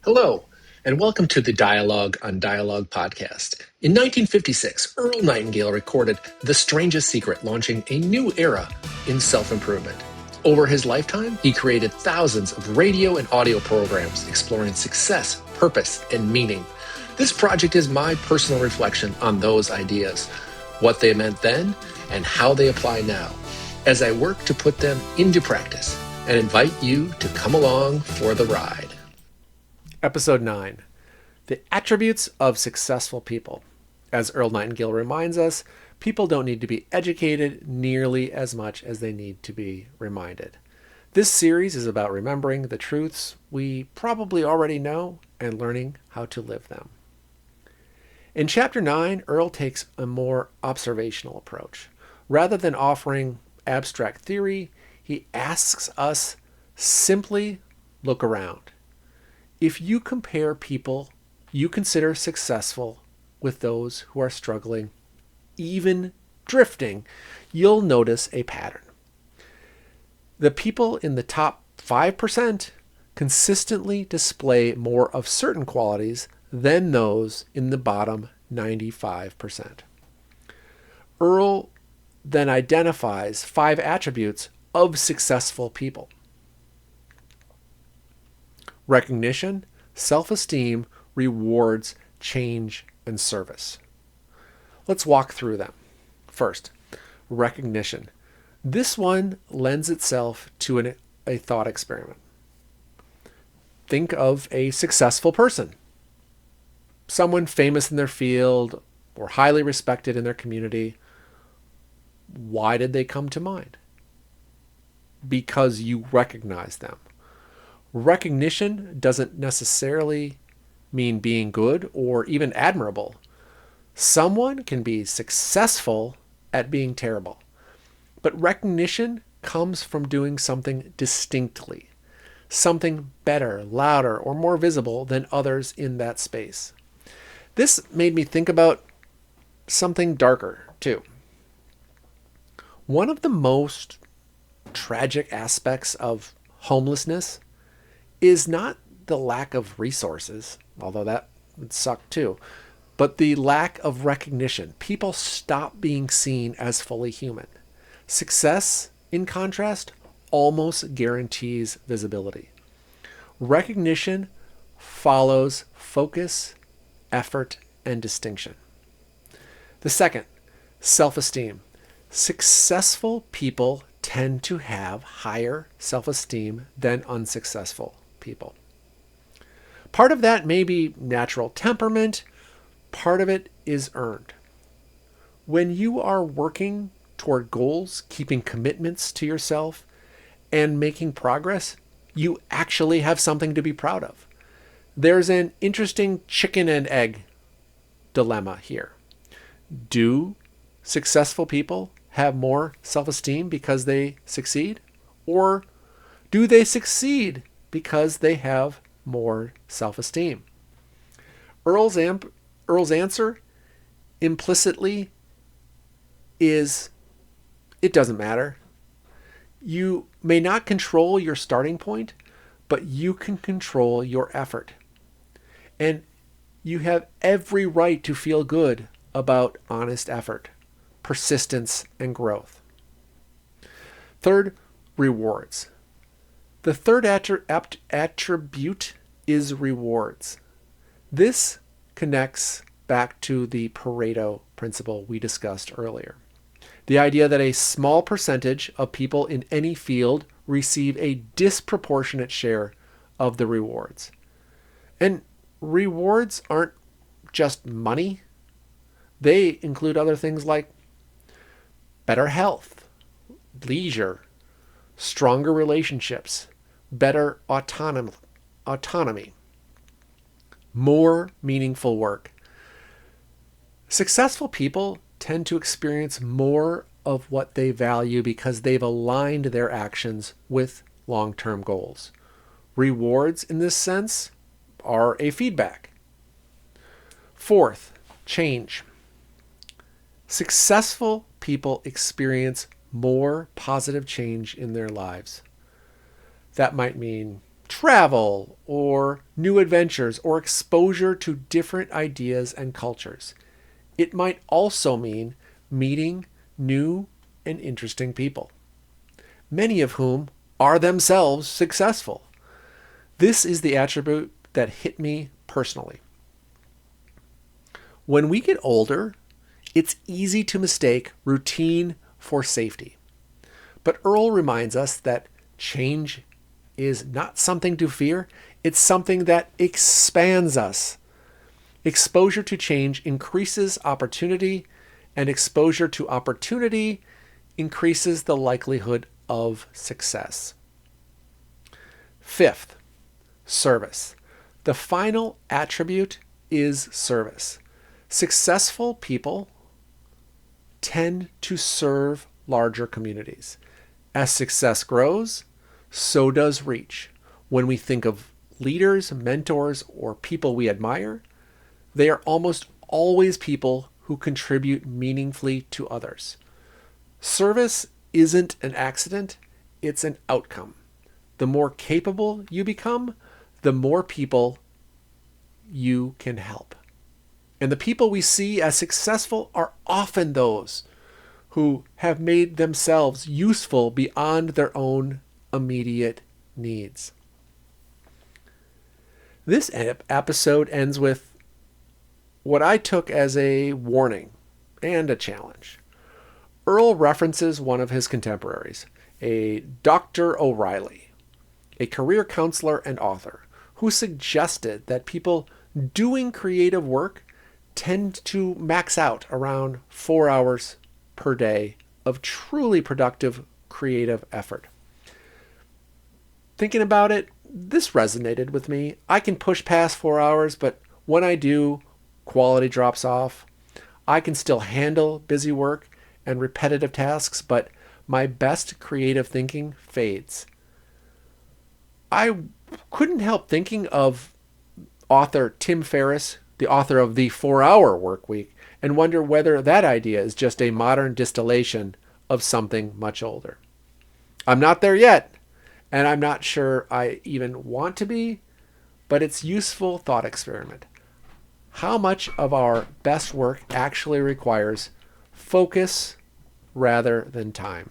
Hello, and welcome to the Dialogue on Dialogue podcast. In 1956, Earl Nightingale recorded The Strangest Secret, launching a new era in self-improvement. Over his lifetime, he created thousands of radio and audio programs exploring success, purpose, and meaning. This project is my personal reflection on those ideas, what they meant then, and how they apply now, as I work to put them into practice and invite you to come along for the ride. Episode 9, The Attributes of Successful People. As Earl Nightingale reminds us, people don't need to be educated nearly as much as they need to be reminded. This series is about remembering the truths we probably already know and learning how to live them. In Chapter 9, Earl takes a more observational approach. Rather than offering abstract theory, he asks us simply look around. If you compare people you consider successful with those who are struggling, even drifting, you'll notice a pattern. The people in the top 5% consistently display more of certain qualities than those in the bottom 95%. Earl then identifies 5 attributes of successful people: recognition, self-esteem, rewards, change, and service. Let's walk through them. First, recognition. This one lends itself to a thought experiment. Think of a successful person, someone famous in their field or highly respected in their community. Why did they come to mind? Because you recognize them. Recognition doesn't necessarily mean being good or even admirable. Someone can be successful at being terrible, but recognition comes from doing something distinctly, something better, louder, or more visible than others in that space. This made me think about something darker, too. One of the most tragic aspects of homelessness is not the lack of resources, although that would suck too, but the lack of recognition. People stop being seen as fully human. Success, in contrast, almost guarantees visibility. Recognition follows focus, effort, and distinction. The second, self-esteem. Successful people tend to have higher self-esteem than unsuccessful people. Part of that may be natural temperament, part of it is earned. When you are working toward goals, keeping commitments to yourself, and making progress, you actually have something to be proud of. There's an interesting chicken and egg dilemma here. Do successful people have more self-esteem because they succeed? Or do they succeed because they have more self-esteem? Earl's answer implicitly is, it doesn't matter. You may not control your starting point, but you can control your effort. And you have every right to feel good about honest effort, persistence, and growth. Third, rewards. The third attribute is rewards. This connects back to the Pareto principle we discussed earlier. The idea that a small percentage of people in any field receive a disproportionate share of the rewards. And rewards aren't just money. They include other things like better health, leisure, stronger relationships, better autonomy, more meaningful work. Successful people tend to experience more of what they value because they've aligned their actions with long-term goals. Rewards, in this sense, are a feedback. Fourth, change. Successful people experience more positive change in their lives. That might mean travel or new adventures or exposure to different ideas and cultures. It might also mean meeting new and interesting people, many of whom are themselves successful. This is the attribute that hit me personally. When we get older, it's easy to mistake routine for safety. But Earl reminds us that change is not something to fear, it's something that expands us. Exposure to change increases opportunity, and exposure to opportunity increases the likelihood of success. Fifth, service. The final attribute is service. Successful people tend to serve larger communities. As success grows, so does reach. When we think of leaders, mentors, or people we admire, they are almost always people who contribute meaningfully to others. Service isn't an accident, it's an outcome. The more capable you become, the more people you can help. And the people we see as successful are often those who have made themselves useful beyond their own immediate needs. This episode ends with what I took as a warning and a challenge. Earl references one of his contemporaries, a Dr. O'Reilly, a career counselor and author, who suggested that people doing creative work tend to max out around 4 hours per day of truly productive creative effort. Thinking about it, this resonated with me. I can push past 4 hours, but when I do, quality drops off. I can still handle busy work and repetitive tasks, but my best creative thinking fades. I couldn't help thinking of author Tim Ferriss, the author of The 4-Hour Workweek, and wonder whether that idea is just a modern distillation of something much older. I'm not there yet, and I'm not sure I even want to be, but it's a useful thought experiment. How much of our best work actually requires focus rather than time?